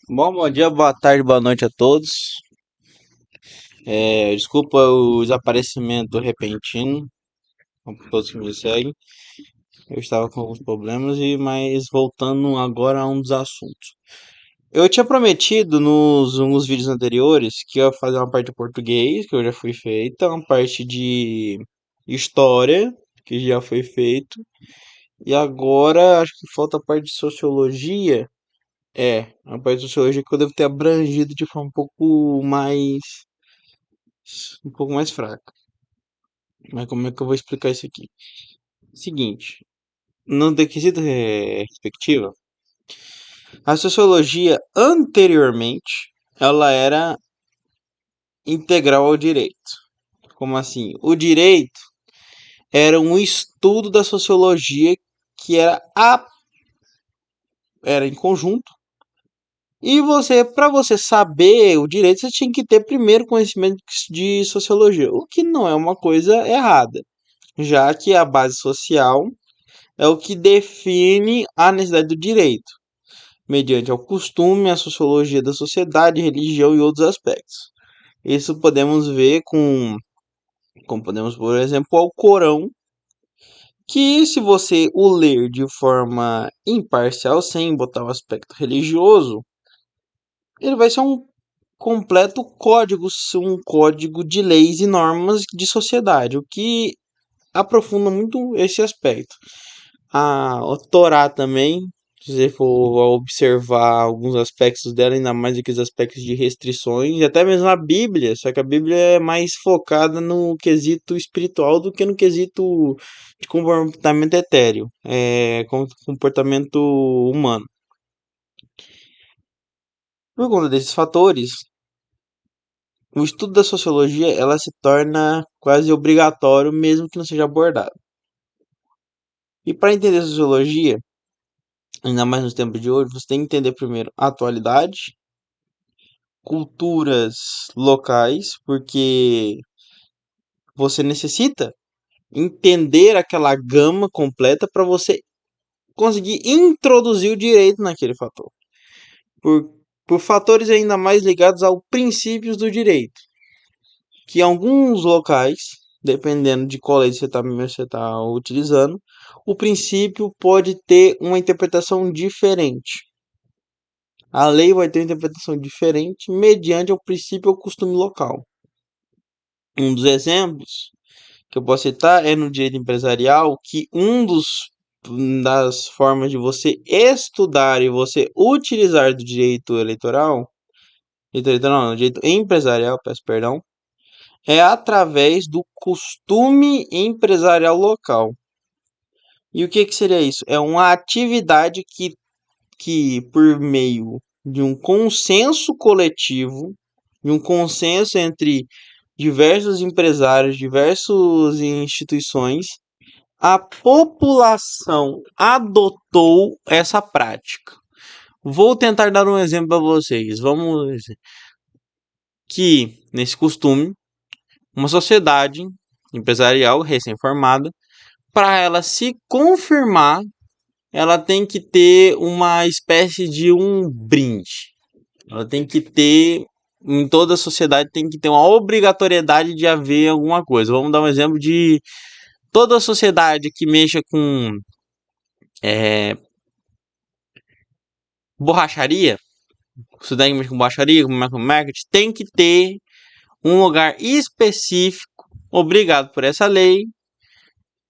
Bom dia, boa tarde, boa noite a todos. Desculpa o desaparecimento repentino, com todos que me seguem. Eu estava com alguns problemas, mas voltando agora a um dos assuntos. Eu tinha prometido nos vídeos anteriores que eu ia fazer uma parte de português, que eu já fui feita, uma parte de história, que já foi feito, e agora acho que falta a parte de sociologia. A parte de sociologia que eu devo ter abrangido de forma um pouco mais fraca. Mas como é que eu vou explicar isso aqui? Seguinte, no quesito respectiva, a sociologia anteriormente ela era integral ao direito. Como assim? O direito era um estudo da sociologia que era em conjunto. E para você saber o direito, você tinha que ter primeiro conhecimento de sociologia, o que não é uma coisa errada, já que a base social é o que define a necessidade do direito, mediante ao costume, a sociologia da sociedade, religião e outros aspectos. Isso podemos ver como podemos, por exemplo, ao Corão, que se você o ler de forma imparcial, sem botar o aspecto religioso, ele vai ser um completo código, um código de leis e normas de sociedade, o que aprofunda muito esse aspecto. A Torá também, se você for observar alguns aspectos dela, ainda mais aqueles aspectos de restrições, e até mesmo a Bíblia, só que a Bíblia é mais focada no quesito espiritual do que no quesito de comportamento etéreo, comportamento humano. Por conta desses fatores, o estudo da sociologia ela se torna quase obrigatório, mesmo que não seja abordado. E para entender a sociologia, ainda mais nos tempos de hoje, você tem que entender primeiro a atualidade, culturas locais, porque você necessita entender aquela gama completa para você conseguir introduzir o direito naquele fator. Por, por fatores ainda mais ligados aos princípios do direito, que em alguns locais, dependendo de qual lei você tá utilizando, o princípio pode ter uma interpretação diferente. A lei vai ter uma interpretação diferente mediante o princípio ou costume local. Um dos exemplos que eu posso citar é no direito empresarial, que das formas de você estudar e você utilizar do direito eleitoral não, direito empresarial, peço perdão, é através do costume empresarial local. E o que seria isso? É uma atividade que por meio de um consenso coletivo, de um consenso entre diversos empresários, diversas instituições, a população adotou essa prática. Vou tentar dar um exemplo para vocês. Vamos dizer que nesse costume, uma sociedade empresarial recém-formada, para ela se confirmar, ela tem que ter uma espécie de um brinde. Ela tem que ter, em toda a sociedade, tem que ter uma obrigatoriedade de haver alguma coisa. Vamos dar um exemplo de toda a sociedade que mexa com é, borracharia, sociedade que mexe com borracharia, com marketing, tem que ter um lugar específico, obrigado por essa lei,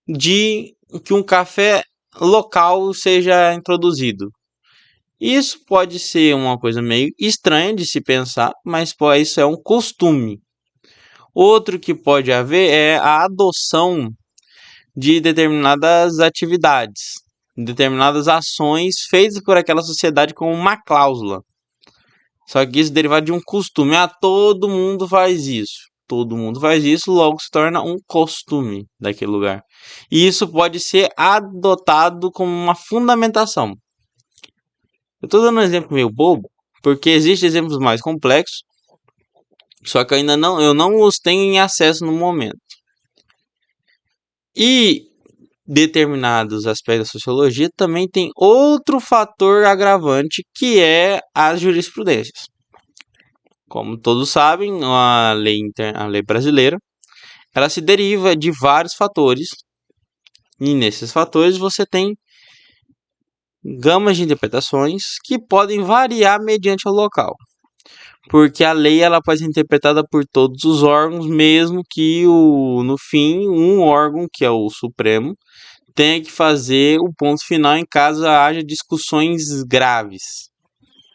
de que um café local seja introduzido. Isso pode ser uma coisa meio estranha de se pensar, mas isso é um costume. Outro que pode haver é a adoção de determinadas atividades, determinadas ações feitas por aquela sociedade com uma cláusula. Só que isso é derivado de um costume. Todo mundo faz isso. Todo mundo faz isso, logo se torna um costume daquele lugar. E isso pode ser adotado como uma fundamentação. Eu estou dando um exemplo meio bobo, porque existem exemplos mais complexos, só que eu não os tenho em acesso no momento. E determinados aspectos da sociologia, também tem outro fator agravante, que é as jurisprudências. Como todos sabem, a lei brasileira, ela se deriva de vários fatores, e nesses fatores você tem gamas de interpretações que podem variar mediante o local. Porque a lei ela pode ser interpretada por todos os órgãos, mesmo que no fim um órgão, que é o Supremo, tenha que fazer o ponto final em caso haja discussões graves.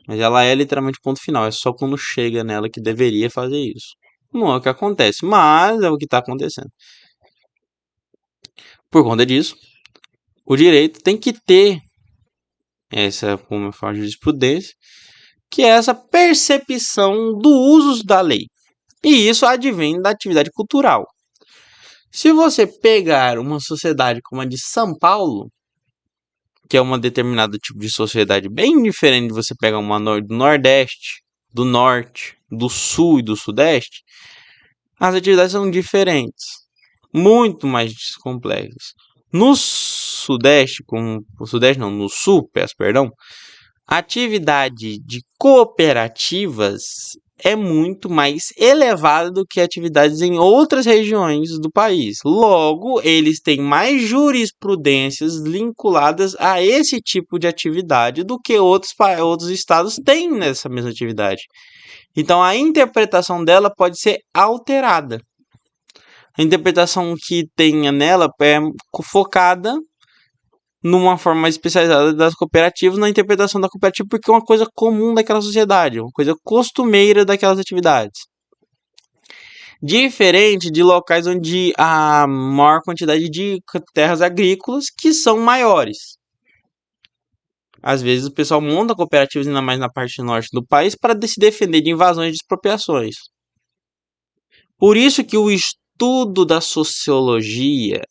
Mas ela é literalmente o ponto final, é só quando chega nela que deveria fazer isso. Não é o que acontece, mas é o que está acontecendo. Por conta disso, o direito tem que ter essa, como eu falo, jurisprudência, que é essa percepção do uso da lei. E isso advém da atividade cultural. Se você pegar uma sociedade como a de São Paulo, que é uma determinado tipo de sociedade bem diferente de você pegar uma do Nordeste, do Norte, do Sul e do Sudeste, as atividades são diferentes, muito mais complexas. No Sudeste, no Sul, peço perdão, a atividade de cooperativas é muito mais elevada do que atividades em outras regiões do país. Logo, eles têm mais jurisprudências vinculadas a esse tipo de atividade do que outros estados têm nessa mesma atividade. Então, a interpretação dela pode ser alterada. A interpretação que tenha nela é focada numa forma mais especializada das cooperativas, na interpretação da cooperativa, porque é uma coisa comum daquela sociedade, uma coisa costumeira daquelas atividades. Diferente de locais onde há maior quantidade de terras agrícolas que são maiores. Às vezes o pessoal monta cooperativas, ainda mais na parte norte do país, para se defender de invasões e expropriações. Por isso que o estudo da sociologia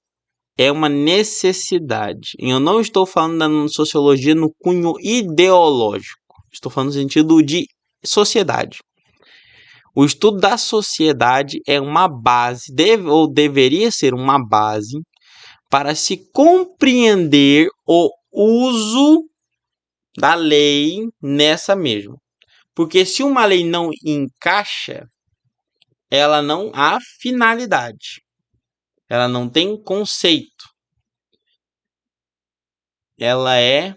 é uma necessidade. E eu não estou falando da sociologia no cunho ideológico. Estou falando no sentido de sociedade. O estudo da sociedade é uma base, ou deveria ser uma base, para se compreender o uso da lei nessa mesma. Porque se uma lei não encaixa, ela não há finalidade. Ela não tem conceito. Ela é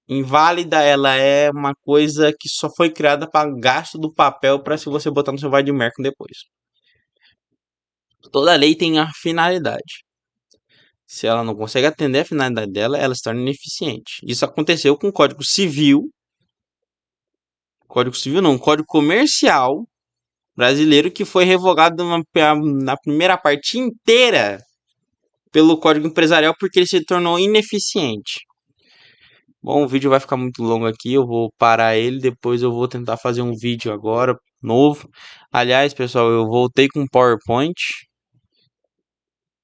inválida, ela é uma coisa que só foi criada para gasto do papel para se você botar no seu vai de merca depois. Toda lei tem a finalidade. Se ela não consegue atender a finalidade dela, ela se torna ineficiente. Isso aconteceu com o Código Civil. Código Civil não, Código Comercial brasileiro, que foi revogado na primeira parte inteira pelo Código Empresarial porque ele se tornou ineficiente. Bom, o vídeo vai ficar muito longo aqui, eu vou parar ele, depois eu vou tentar fazer um vídeo agora, novo. Aliás, pessoal, eu voltei com PowerPoint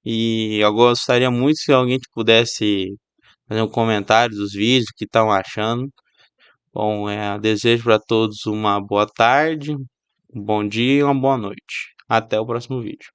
e eu gostaria muito se alguém pudesse fazer um comentário dos vídeos, o que estão achando. Bom, desejo para todos uma boa tarde, um bom dia e uma boa noite. Até o próximo vídeo.